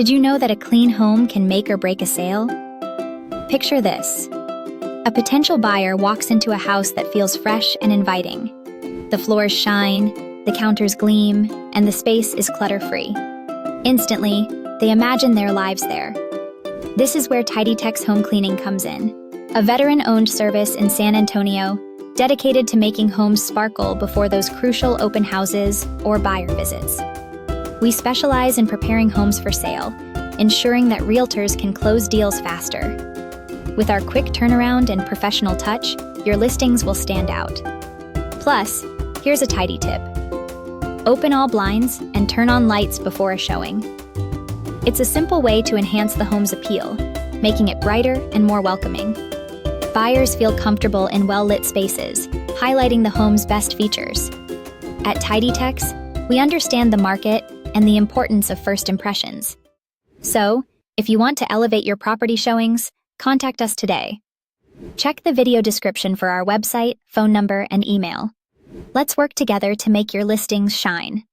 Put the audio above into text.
Did you know that a clean home can make or break a sale? Picture this. A potential buyer walks into a house that feels fresh and inviting. The floors shine, the counters gleam, and the space is clutter-free. Instantly, they imagine their lives there. This is where TidyTex Home Cleaning comes in, a veteran-owned service in San Antonio dedicated to making homes sparkle before those crucial open houses or buyer visits. We specialize in preparing homes for sale, ensuring that realtors can close deals faster. With our quick turnaround and professional touch, your listings will stand out. Plus, here's a tidy tip. Open all blinds and turn on lights before a showing. It's a simple way to enhance the home's appeal, making it brighter and more welcoming. Buyers feel comfortable in well-lit spaces, highlighting the home's best features. At TidyTex, we understand the market and the importance of first impressions. So, if you want to elevate your property showings, contact us today. Check the video description for our website, phone number, and email. Let's work together to make your listings shine.